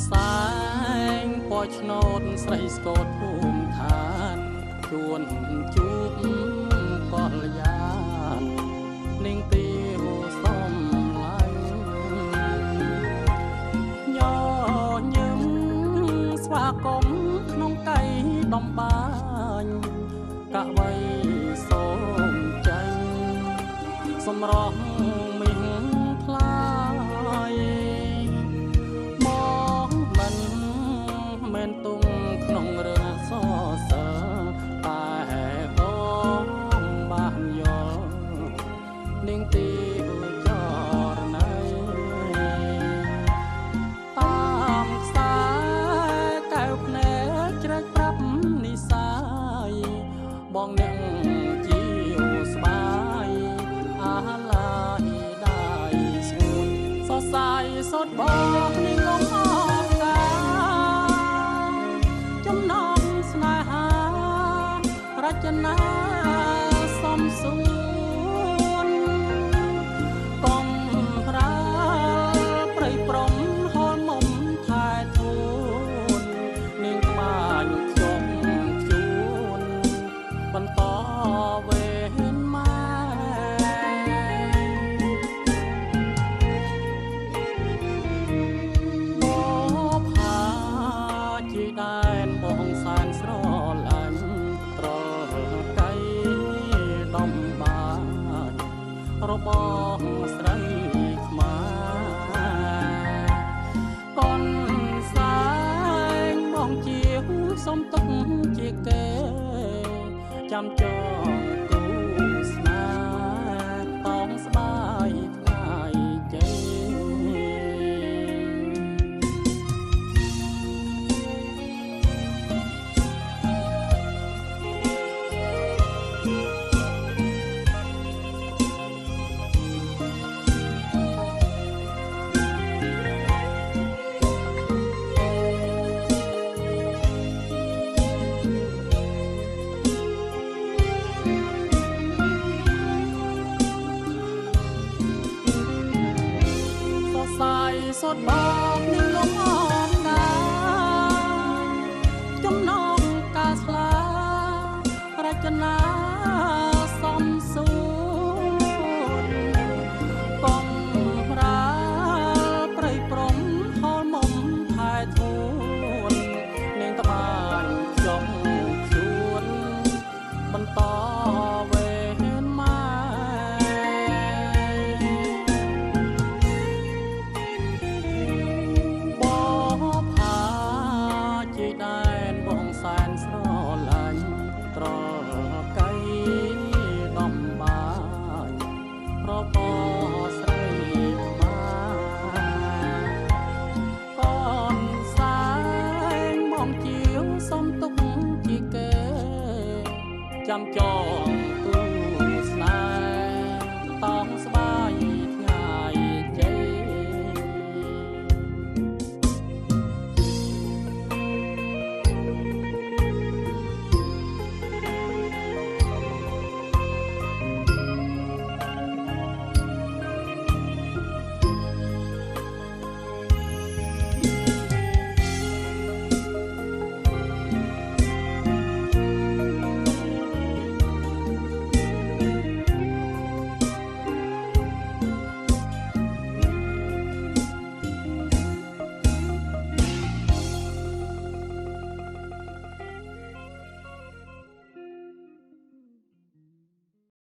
แสงปอยឆ្នោតស្រីស្គតភូមិឋានជួនជួបកលយាននាងទីហូសំឡាញ់ញញឹមស្វាគមន៍ក្នុងកៃដំបាញ់កវីសូមចាញ់សម្រស់មីងថ្លាយមែនទុំក្នុងរឿងអក្សរសិល្ប៍តែបងបានយល់នាងទីចរណៃតាមខ្សែកែវភ្នែកជ្រែកប្រាប់និសាយបងអ្នកជាវស្បាយអាឡាយដៃស្ងួនសរសៃសុតបងនាងងំអរកាចំណងស្នេហារចនាសំសួនកុំប្រាព្រៃព្រំហលមុំថែធូននាងក្បាញ់ខ្ញុំជួនបន្តវេនម៉ែបបហាជាដែនបងសានស្រឡាញ់ត្រកៃដំបានរបស់ស្រីខ្មែរកូនសែងបងជាសុំទុកជាគេចាំចងគូស្នេហ៍តងស្បាយថ្ងៃជ័យសុតបងនឹងលំអរណាចំណងកាស្លារចនាសំសួនកុំប្រាព្រៃព្រំហលមុំថែធូននាងត្បាញខ្ញុំជួនបន្តវេ